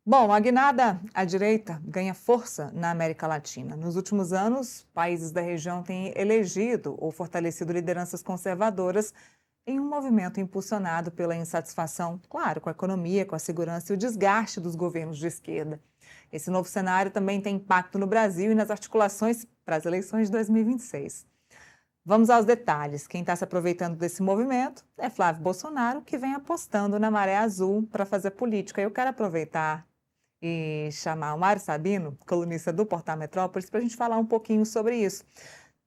Bom, a guinada à direita ganha força na América Latina. Nos últimos anos, países da região têm elegido ou fortalecido lideranças conservadoras em um movimento impulsionado pela insatisfação, claro, com a economia, com a segurança e o desgaste dos governos de esquerda. Esse novo cenário também tem impacto no Brasil e nas articulações para as eleições de 2026. Vamos aos detalhes. Quem está se aproveitando desse movimento é Flávio Bolsonaro, que vem apostando na maré azul para fazer política. Eu quero aproveitar e chamar o Mário Sabino, colunista do Portal Metrópolis, para a gente falar um pouquinho sobre isso.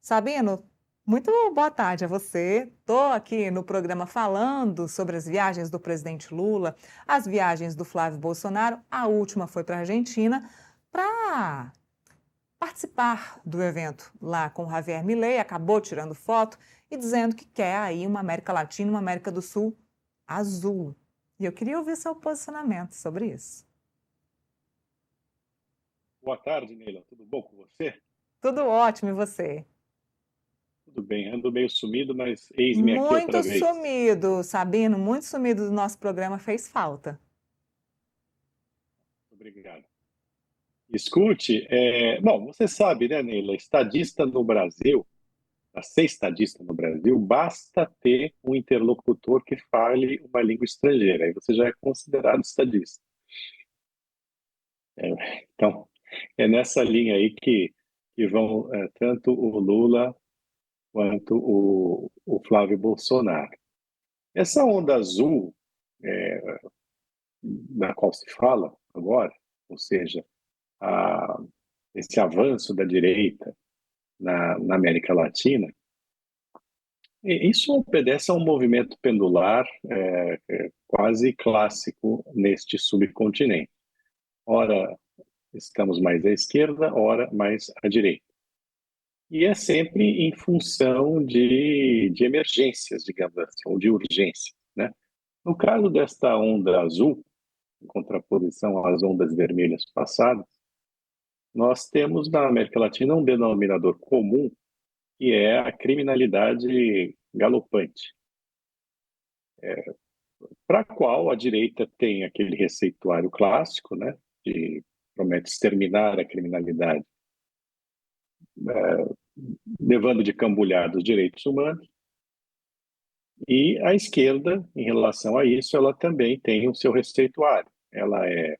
Sabino, muito boa tarde a você. Estou aqui no programa falando sobre as viagens do presidente Lula, as viagens do Flávio Bolsonaro. A última foi para a Argentina para participar do evento lá com o Javier Milei, acabou tirando foto e dizendo que quer aí uma América Latina, uma América do Sul azul. E eu queria ouvir seu posicionamento sobre isso. Boa tarde, Neila. Tudo bom com você? Tudo ótimo, e você? Tudo bem. Ando meio sumido, mas eis-me aqui outra Muito vez. sumido, Sabino, muito sumido do nosso programa, fez falta. Obrigado. Escute, bom, você sabe, né, Neila, estadista no Brasil, para ser estadista no Brasil, basta ter um interlocutor que fale uma língua estrangeira, aí você já é considerado estadista. Então, é nessa linha aí que vão tanto o Lula quanto o Flávio Bolsonaro. Essa onda azul, é, da qual se fala agora, ou seja, a, esse avanço da direita na América Latina, isso obedece a um movimento pendular quase clássico neste subcontinente. Ora estamos mais à esquerda, ora mais à direita. E é sempre em função de emergências, digamos assim, ou de urgência, né? No caso desta onda azul, em contraposição às ondas vermelhas passadas, nós temos na América Latina um denominador comum, que é a criminalidade galopante, para a qual a direita tem aquele receituário clássico, né, que promete exterminar a criminalidade, levando de cambulhada os direitos humanos, e a esquerda, em relação a isso, ela também tem o seu receituário. Ela é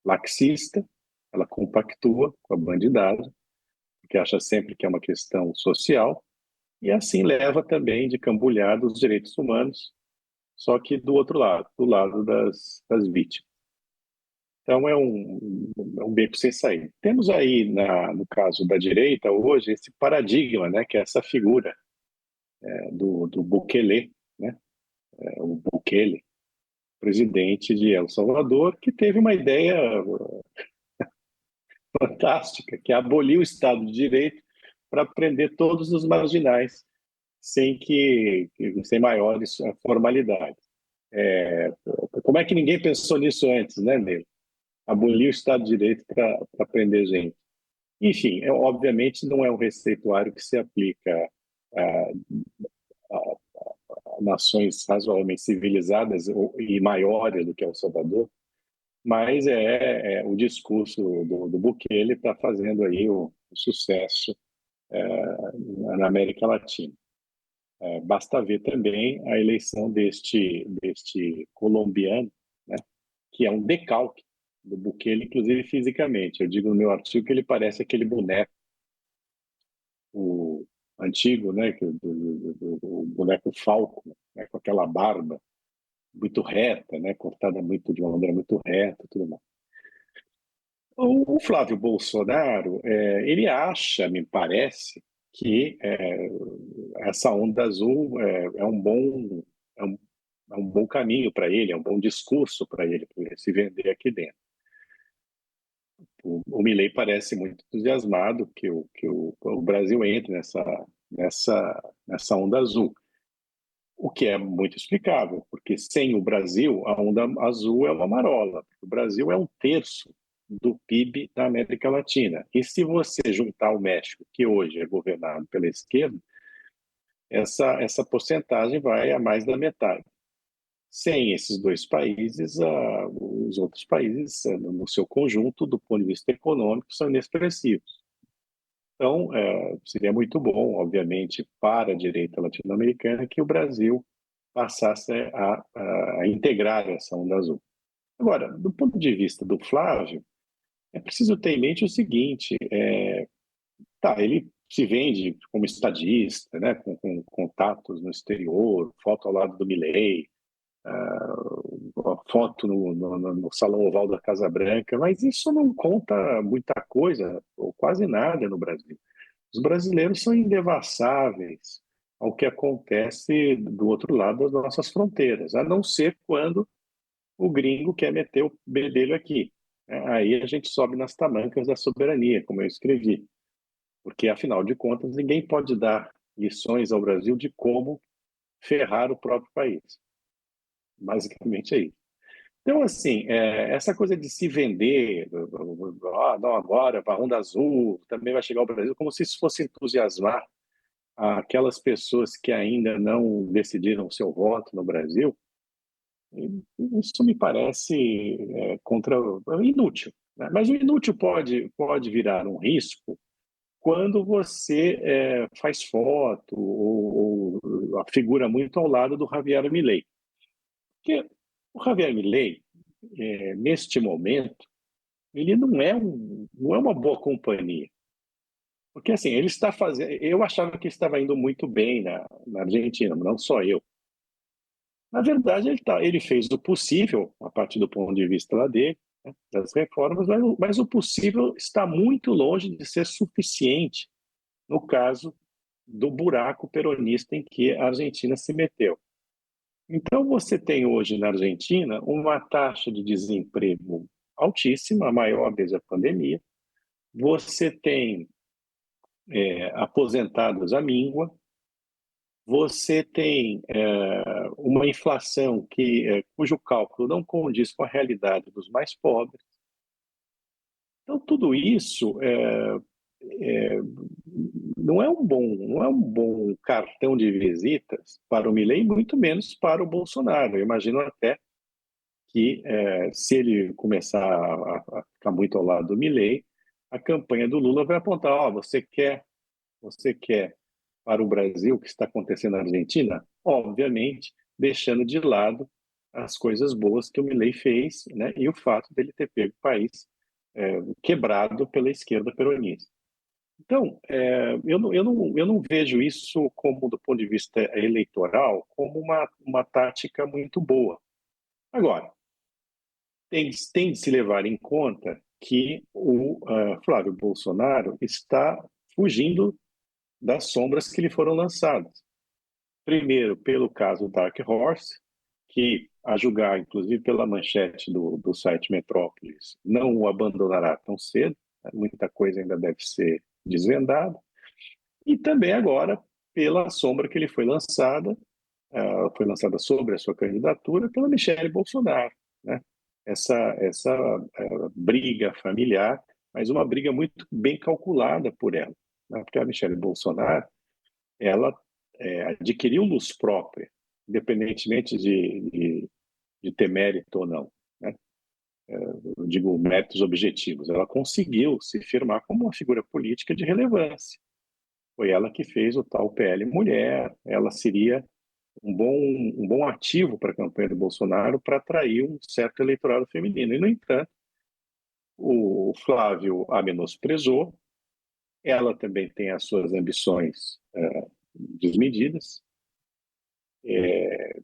laxista, ela compactua com a bandidagem, que acha sempre que é uma questão social, e assim leva também de cambulhada os direitos humanos, só que do outro lado, do lado das vítimas. Então é um beco sem saída. Temos aí, no caso da direita, hoje, esse paradigma, né, que é essa figura do Bukele, né, o Bukele, presidente de El Salvador, que teve uma ideia fantástica, que é abolir o Estado de Direito para prender todos os marginais sem maiores formalidades. Como é que ninguém pensou nisso antes, né, Nele? Abolir o Estado de Direito para prender gente. Enfim, obviamente não é um receituário que se aplica a, a, a nações razoavelmente civilizadas e maiores do que El Salvador, mas é o discurso do Bukele está fazendo aí o sucesso na América Latina. Basta ver também a eleição deste colombiano, né, que é um decalque do Bukele, inclusive fisicamente. Eu digo no meu artigo que ele parece aquele boneco, o antigo, né, o boneco Falco, né, com aquela barba muito reta, né, cortada muito de uma maneira muito reta, tudo mais. O Flávio Bolsonaro, ele acha, me parece, que essa onda azul é um, é um bom caminho para ele, é um bom discurso para ele se vender aqui dentro. O Milei parece muito entusiasmado que o Brasil entre nessa onda azul, o que é muito explicável, porque sem o Brasil, a onda azul é uma marola. O Brasil é um terço do PIB da América Latina. E se você juntar o México, que hoje é governado pela esquerda, essa porcentagem vai a mais da metade. Sem esses dois países, os outros países, no seu conjunto, do ponto de vista econômico, são inexpressivos. Então, seria muito bom, obviamente, para a direita latino-americana que o Brasil passasse a integrar essa onda azul. Agora, do ponto de vista do Flávio, é preciso ter em mente o seguinte: ele se vende como estadista, né, com contatos no exterior, foto ao lado do Milei, foto no Salão Oval da Casa Branca, mas isso não conta muita coisa, ou quase nada no Brasil. Os brasileiros são indevassáveis ao que acontece do outro lado das nossas fronteiras, a não ser quando o gringo quer meter o bedelho aqui. Aí a gente sobe nas tamancas da soberania, como eu escrevi, porque, afinal de contas, ninguém pode dar lições ao Brasil de como ferrar o próprio país. Basicamente é isso. Então, assim, essa coisa de se vender, não, agora, a Onda Azul também vai chegar ao Brasil, como se isso fosse entusiasmar aquelas pessoas que ainda não decidiram o seu voto no Brasil, isso me parece inútil. Né? Mas o inútil pode virar um risco quando você faz foto ou figura muito ao lado do Javier Milei. Porque o Javier Milei, neste momento, ele não é uma boa companhia. Porque, assim, ele está fazendo. Eu achava que estava indo muito bem na Argentina, não só eu. Na verdade, ele fez o possível, a partir do ponto de vista lá dele, né, das reformas, mas o possível está muito longe de ser suficiente no caso do buraco peronista em que a Argentina se meteu. Então, você tem hoje na Argentina uma taxa de desemprego altíssima, a maior desde a pandemia. Você tem aposentados à míngua. Você tem uma inflação cujo cálculo não condiz com a realidade dos mais pobres. Então, tudo isso não é um bom cartão de visitas para o Milei, muito menos para o Bolsonaro. Eu imagino até que, se ele começar a ficar muito ao lado do Milei, a campanha do Lula vai apontar: você quer para o Brasil o que está acontecendo na Argentina? Obviamente, deixando de lado as coisas boas que o Milei fez, né, e o fato dele ter pego o país quebrado pela esquerda peronista. Então, eu não vejo isso como, do ponto de vista eleitoral, como uma tática muito boa. Agora, tem de se levar em conta que o Flávio Bolsonaro está fugindo das sombras que lhe foram lançadas. Primeiro, pelo caso Dark Horse, que, a julgar, inclusive, pela manchete do site Metrópolis, não o abandonará tão cedo, né? Muita coisa ainda deve ser desvendada. E também agora pela sombra que lhe foi lançada sobre a sua candidatura pela Michele Bolsonaro, né? Essa briga familiar, mas uma briga muito bem calculada por ela, né? Porque a Michele Bolsonaro, ela adquiriu luz própria, independentemente de ter mérito ou não, né? Eu digo méritos objetivos. Ela conseguiu se firmar como uma figura política de relevância. Foi ela que fez o tal PL Mulher. Ela seria um bom ativo para a campanha do Bolsonaro para atrair um certo eleitorado feminino. E, no entanto, o Flávio a menosprezou. Ela também tem as suas ambições desmedidas.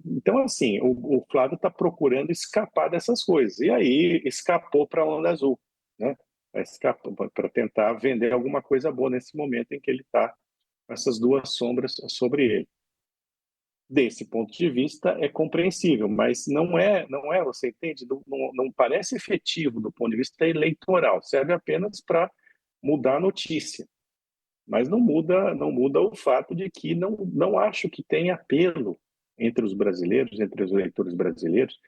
Então, assim, o Flávio está procurando escapar dessas coisas. E aí escapou para a Onda Azul, né? Escapou para tentar vender alguma coisa boa nesse momento em que ele está com essas duas sombras sobre ele. Desse ponto de vista, é compreensível, mas não é, você entende? Não parece efetivo do ponto de vista eleitoral. Serve apenas para mudar a notícia, mas não muda o fato de que não acho que tenha apelo entre os brasileiros, entre os eleitores brasileiros,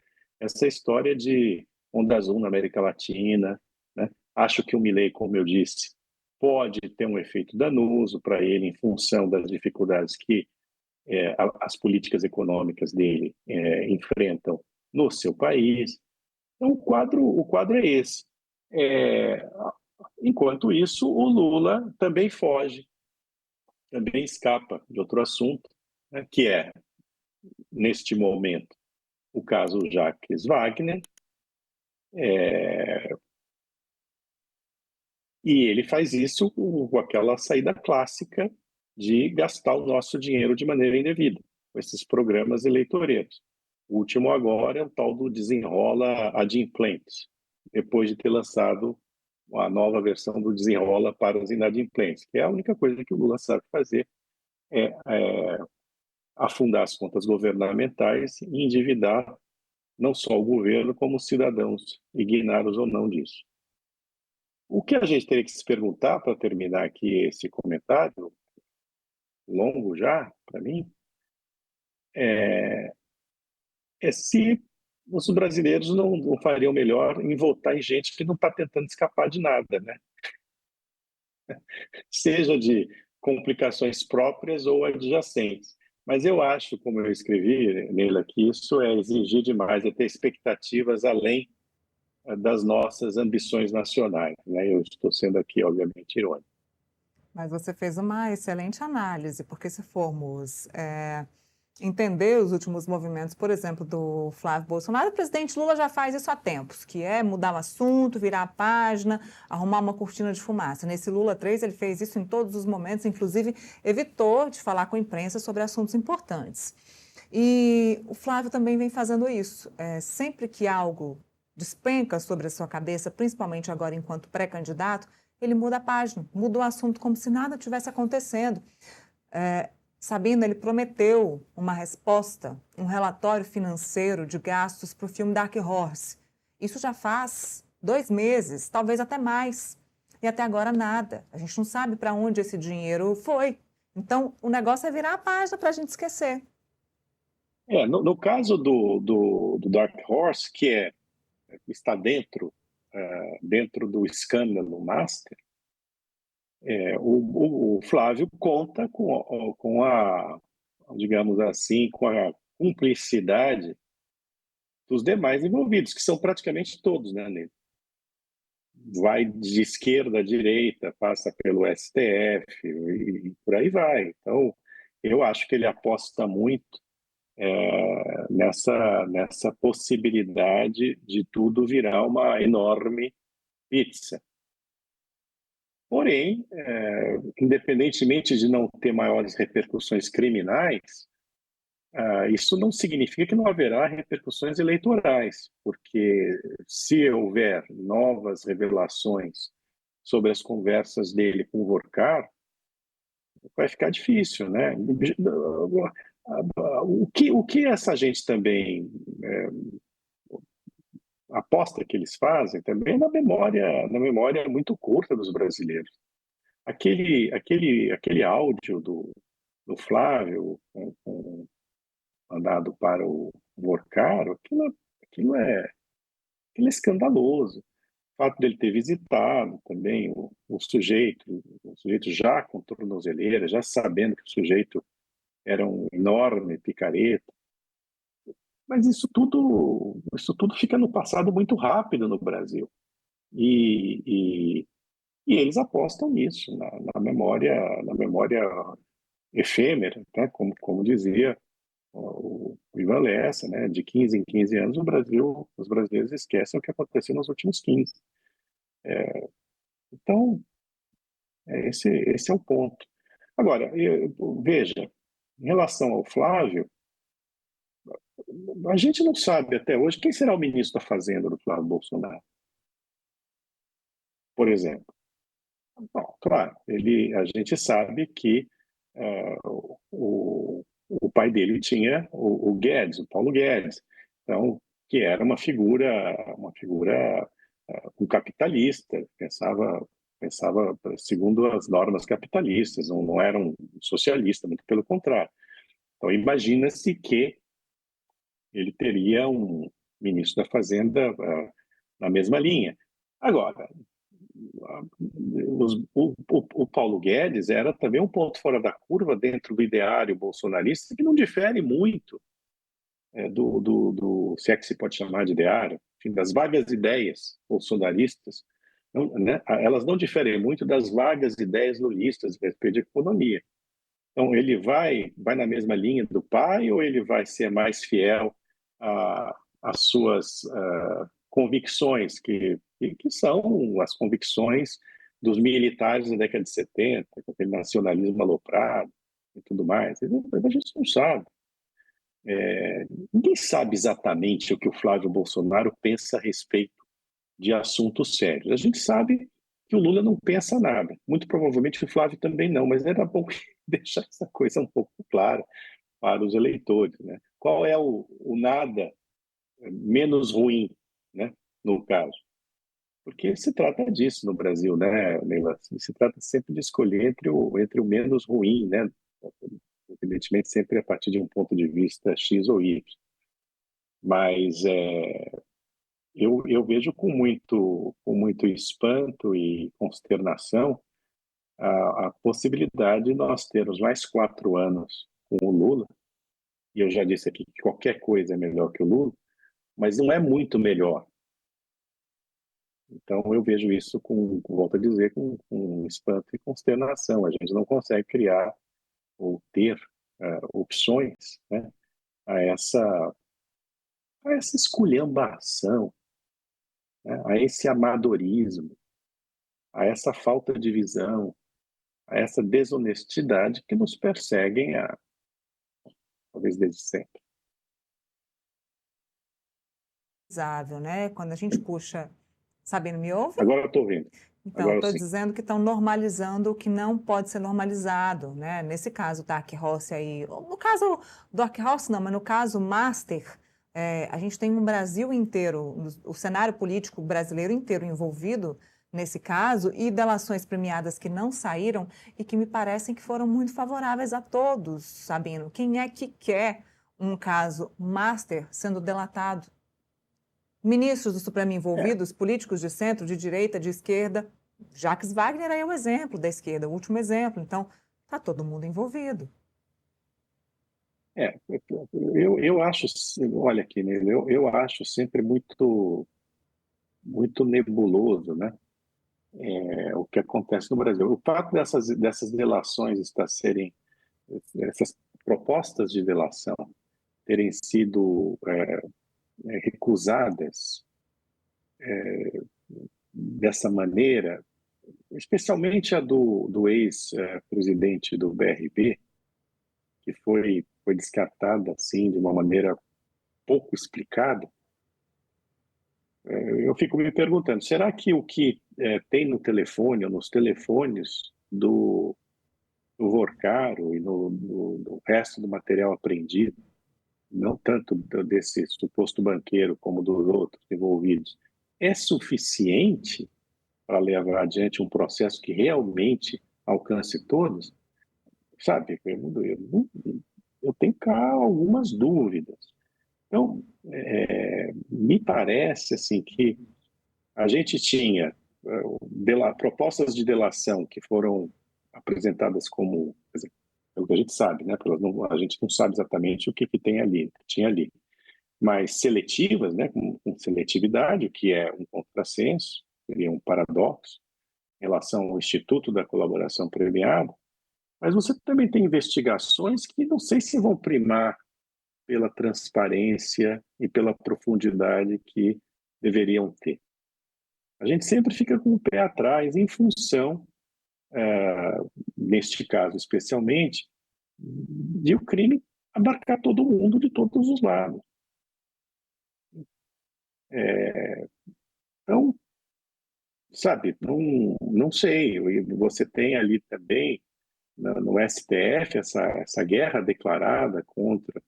essa história de onda azul na América Latina, né? Acho que o Milei, como eu disse, pode ter um efeito danoso para ele em função das dificuldades que as políticas econômicas dele enfrentam no seu país. Então, o quadro é esse. É, Enquanto isso, o Lula também foge, também escapa de outro assunto, né, que é, neste momento, o caso Jacques Wagner, e ele faz isso com aquela saída clássica de gastar o nosso dinheiro de maneira indevida, com esses programas eleitoreiros. O último agora é o tal do Desenrola Adimplentes, depois de ter lançado a nova versão do Desenrola para os inadimplentes, que é a única coisa que o Lula sabe fazer, é afundar as contas governamentais e endividar não só o governo, como os cidadãos, ignados ou não disso. O que a gente teria que se perguntar, para terminar aqui esse comentário, longo já, para mim, é se os brasileiros não fariam melhor em votar em gente que não está tentando escapar de nada, né? Seja de complicações próprias ou adjacentes. Mas eu acho, como eu escrevi nele aqui, isso é exigir demais, é ter expectativas além das nossas ambições nacionais, né? Eu estou sendo aqui, obviamente, irônico. Mas você fez uma excelente análise, porque se formos entender os últimos movimentos, por exemplo, do Flávio Bolsonaro, o presidente Lula já faz isso há tempos, que é mudar o assunto, virar a página, arrumar uma cortina de fumaça. Nesse Lula 3, ele fez isso em todos os momentos, inclusive evitou de falar com a imprensa sobre assuntos importantes. E o Flávio também vem fazendo isso. Sempre que algo despenca sobre a sua cabeça, principalmente agora enquanto pré-candidato, ele muda a página, muda o assunto como se nada tivesse acontecendo. Sabina, ele prometeu uma resposta, um relatório financeiro de gastos para o filme Dark Horse. Isso já faz 2 meses, talvez até mais. E até agora nada. A gente não sabe para onde esse dinheiro foi. Então, o negócio é virar a página para a gente esquecer. No caso do Dark Horse, que está dentro do escândalo Master, o Flávio conta digamos assim, com a cumplicidade dos demais envolvidos, que são praticamente todos, né, nele. Vai de esquerda à direita, passa pelo STF e por aí vai. Então, eu acho que ele aposta muito nessa possibilidade de tudo virar uma enorme pizza. Porém, independentemente de não ter maiores repercussões criminais, isso não significa que não haverá repercussões eleitorais, porque se houver novas revelações sobre as conversas dele com o Vorcar, vai ficar difícil, né? O que essa gente também aposta que eles fazem também é na memória muito curta dos brasileiros. Aquele áudio do Flávio mandado para o Vorcaro, aquilo é escandaloso. O fato dele ter visitado também o sujeito já com tornozeleira, já sabendo que o sujeito era um enorme picareta. Mas isso tudo fica no passado muito rápido no Brasil. E, e eles apostam nisso, na memória efêmera, né? Como dizia o Ivan Lessa, né? De 15 em 15 anos, os brasileiros esquecem o que aconteceu nos últimos 15. Então, esse é o ponto. Agora, veja, em relação ao Flávio, a gente não sabe até hoje quem será o ministro da Fazenda do Flávio Bolsonaro, por exemplo. Bom, claro, a gente sabe que o pai dele tinha o Guedes, o Paulo Guedes, então, que era uma figura um capitalista, pensava segundo as normas capitalistas, não era um socialista, muito pelo contrário. Então, imagina-se que ele teria um ministro da Fazenda na mesma linha. Agora, o Paulo Guedes era também um ponto fora da curva dentro do ideário bolsonarista, que não difere muito se é que se pode chamar de ideário, enfim, das vagas ideias bolsonaristas, não, né, elas não diferem muito das vagas ideias lulistas a respeito de economia. Então, ele vai na mesma linha do pai ou ele vai ser mais fiel às suas convicções, que são as convicções dos militares da década de 70, com aquele nacionalismo aloprado e tudo mais? A gente não sabe. Ninguém sabe exatamente o que o Flávio Bolsonaro pensa a respeito de assuntos sérios. A gente sabe que o Lula não pensa nada. Muito provavelmente o Flávio também não, mas era bom deixar essa coisa um pouco clara para os eleitores, né? Qual é o nada menos ruim, né, no caso? Porque se trata disso no Brasil, né, Neila? Se trata sempre de escolher entre o menos ruim, né? Evidentemente sempre a partir de um ponto de vista X ou Y. Mas eu vejo com muito espanto e consternação a possibilidade de nós termos mais 4 anos com o Lula, e eu já disse aqui que qualquer coisa é melhor que o Lula, mas não é muito melhor. Então eu vejo isso volto a dizer, com espanto e consternação. A gente não consegue criar ou ter opções, né, a essa esculhambação, né, a esse amadorismo, a essa falta de visão, a essa desonestidade que nos perseguem talvez desde sempre. Né? Quando a gente puxa. Sabino, me ouve? Agora eu estou ouvindo. Então, Agora estou sim. dizendo que estão normalizando o que não pode ser normalizado, né? Nesse caso, Dark Horse aí, no caso do Dark Horse não, mas no caso Master, a gente tem um Brasil inteiro, o cenário político brasileiro inteiro envolvido nesse caso e delações premiadas que não saíram e que me parecem que foram muito favoráveis a todos, Sabino. Quem é que quer um caso Master sendo delatado? Ministros do Supremo envolvidos, políticos de centro, de direita, de esquerda. Jacques Wagner é o exemplo da esquerda, o último exemplo. Então, está todo mundo envolvido. Eu acho, olha aqui, né, eu acho sempre muito nebuloso, né, o que acontece no Brasil. O fato dessas delações essas propostas de delação terem sido recusadas dessa maneira, especialmente a do ex-presidente do BRB, que foi descartada assim de uma maneira pouco explicada, eu fico me perguntando, será que o que tem no telefone ou nos telefones do Vorcaro e no resto do material apreendido, não tanto desse suposto banqueiro como dos outros envolvidos, é suficiente para levar adiante um processo que realmente alcance todos? Sabe, eu tenho cá algumas dúvidas. Então, me parece assim que a gente tinha propostas de delação que foram apresentadas como, quer dizer, pelo que a gente sabe, né? A gente não sabe exatamente o que tem ali, que tinha ali, mas seletivas, né? Com seletividade, o que é um contrassenso, seria um paradoxo em relação ao Instituto da Colaboração Premiada, mas você também tem investigações que não sei se vão primar pela transparência e pela profundidade que deveriam ter. A gente sempre fica com o pé atrás em função, neste caso especialmente, de o crime abarcar todo mundo de todos os lados. Então, sabe, não sei. Você tem ali também, no STF, essa guerra declarada contra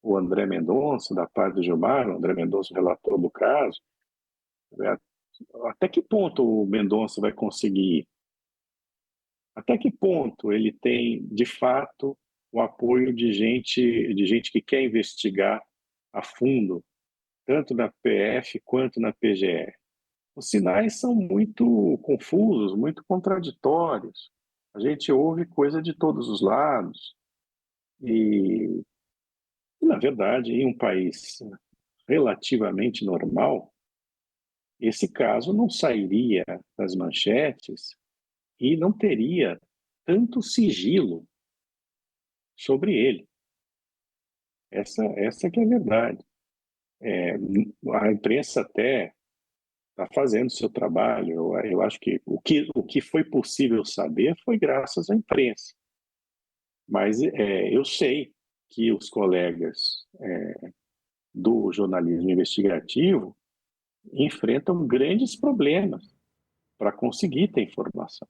o André Mendonça, da parte do Gilmar, o André Mendonça, relator do caso. Até que ponto o Mendonça vai conseguir? Até que ponto ele tem, de fato, o apoio de gente que quer investigar a fundo, tanto na PF quanto na PGR? os sinais são muito confusos, muito contraditórios. A gente ouve coisa de todos os lados. E, na verdade, em um país relativamente normal, esse caso não sairia das manchetes e não teria tanto sigilo sobre ele. Essa que é a verdade. A imprensa até está fazendo o seu trabalho. Eu acho que o que foi possível saber foi graças à imprensa. Mas eu sei que os colegas do jornalismo investigativo enfrentam grandes problemas para conseguir ter informação.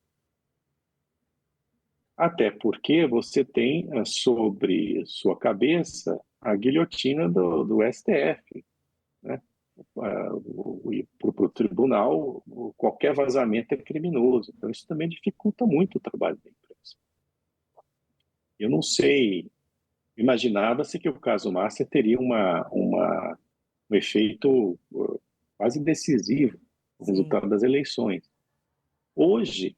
Até porque você tem sobre sua cabeça a guilhotina do STF, né? Para o tribunal, qualquer vazamento é criminoso. Então, isso também dificulta muito o trabalho da imprensa. Eu não sei, imaginava-se que o caso Márcia teria um efeito quase decisivo no Sim, resultado das eleições. Hoje,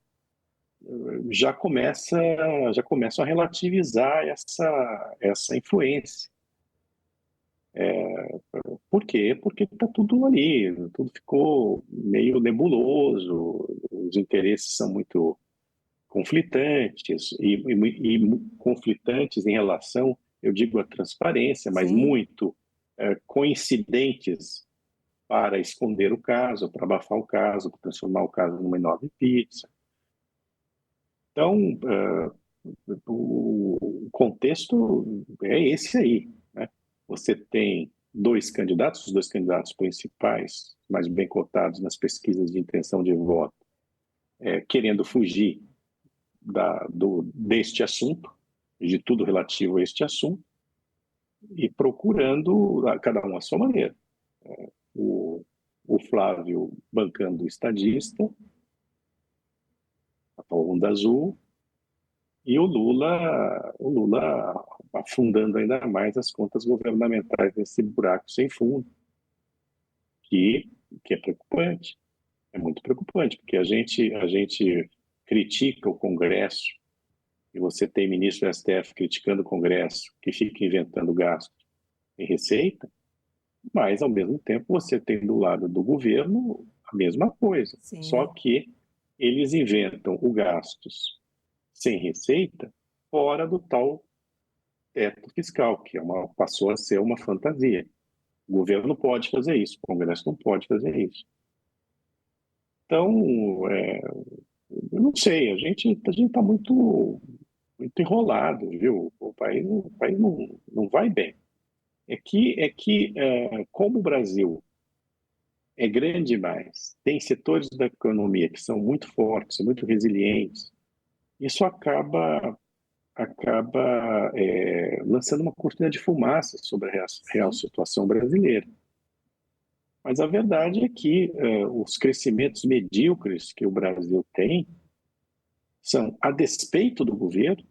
já começam a relativizar essa influência. Por quê? Porque está tudo ali, tudo ficou meio nebuloso, os interesses são muito conflitantes e conflitantes em relação, eu digo, à transparência, mas sim. muito coincidentes para esconder o caso, para abafar o caso, para transformar o caso numa enorme pizza. Então, o contexto é esse aí, né? Você tem os dois candidatos principais, mais bem cotados nas pesquisas de intenção de voto, querendo fugir deste assunto, de tudo relativo a este assunto, e procurando, cada um à sua maneira. O, o Flávio bancando o estadista, a onda azul, e o Lula afundando ainda mais as contas governamentais nesse buraco sem fundo, que, que é preocupante, é muito preocupante, porque a gente critica o Congresso, e você tem ministro do STF criticando o Congresso, que fica inventando gasto e receita, mas, ao mesmo tempo, você tem do lado do governo a mesma coisa, só Sim, que eles inventam o gastos sem receita fora do tal teto fiscal, que passou a ser uma fantasia. O governo não pode fazer isso, o Congresso não pode fazer isso. Então, eu não sei, a gente está muito enrolado, viu? O país não vai bem. Como o Brasil é grande demais, tem setores da economia que são muito fortes, muito resilientes, isso acaba lançando uma cortina de fumaça sobre a real sim. situação brasileira. Mas a verdade é que os crescimentos medíocres que o Brasil tem são a despeito do governo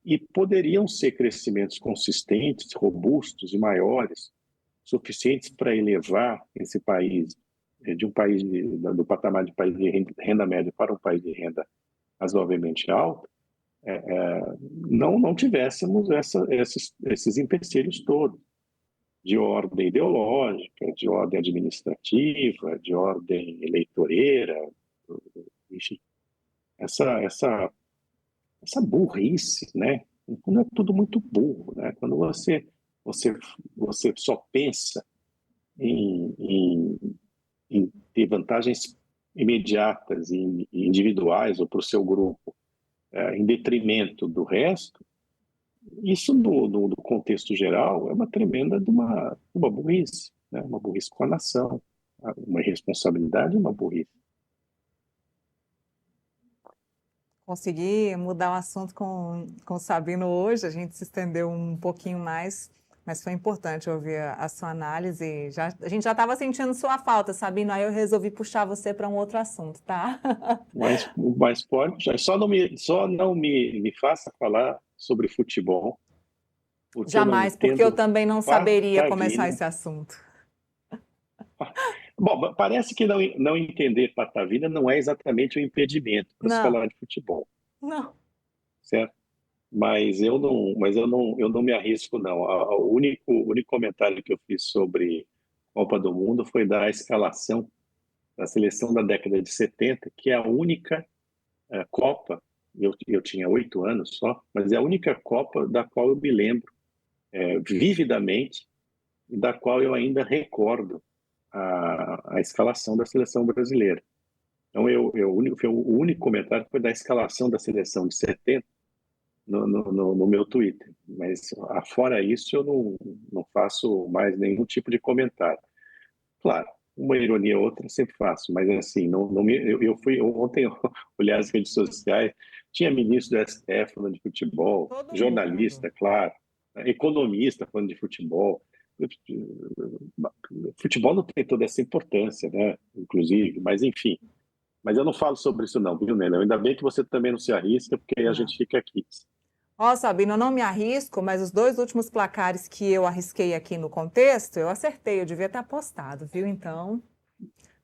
e poderiam ser crescimentos consistentes, robustos e maiores, suficientes para elevar esse país de um país do patamar de país de renda média para um país de renda razoavelmente alta, não tivéssemos esses empecilhos todos, de ordem ideológica, de ordem administrativa, de ordem eleitoreira, enfim, essa burrice, né? Quando é tudo muito burro, né? Quando você, você só pensa em ter vantagens imediatas e individuais ou para o seu grupo, em detrimento do resto, isso no contexto geral é uma tremenda de uma burrice, né? Uma burrice com a nação, uma irresponsabilidade e uma burrice. Consegui mudar o assunto com o Sabino hoje, a gente se estendeu um pouquinho mais, mas foi importante ouvir a sua análise. A gente já estava sentindo sua falta, Sabino, aí eu resolvi puxar você para um outro assunto, tá? Mas pode, só não me faça falar sobre futebol, porque eu não Jamais, porque eu entendo também não saberia começar patavina, esse assunto. Bom, parece que não entender patavina não é exatamente um impedimento para se Não, falar de futebol, não. certo? Mas eu não me arrisco, não. O único comentário que eu fiz sobre Copa do Mundo foi da escalação da seleção da década de 70, que é a única Copa, eu tinha 8 anos só, mas é a única Copa da qual eu me lembro vividamente e da qual eu ainda recordo a escalação da seleção brasileira. Então, o único comentário foi da escalação da seleção de 70 no meu Twitter. Mas, fora isso, eu não faço mais nenhum tipo de comentário. Claro, uma ironia ou outra eu sempre faço, mas assim, eu fui ontem, eu olhei as redes sociais, tinha ministro do STF falando de futebol, Todo mundo. jornalista, claro, economista falando de futebol. Futebol não tem toda essa importância, né? Inclusive, mas enfim. Mas eu não falo sobre isso não, viu, Nena? Ainda bem que você também não se arrisca, porque aí a Não. gente fica aqui. Ó, Sabino, eu não me arrisco, mas os dois últimos placares que eu arrisquei aqui no contexto, eu acertei, eu devia ter apostado, viu? Então,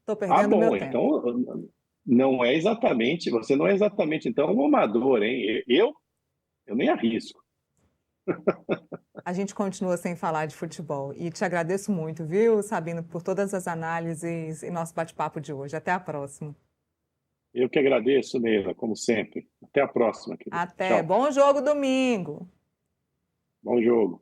estou Ah, perdendo meu bom, tempo. então não é exatamente, você não é exatamente então um amador, hein? Eu nem arrisco. A gente continua sem falar de futebol. E te agradeço muito, viu, Sabino, por todas as análises e nosso bate-papo de hoje. Até a próxima. Eu que agradeço, Neila, como sempre. Até a próxima, querido. Até. Tchau. Bom jogo domingo. Bom jogo.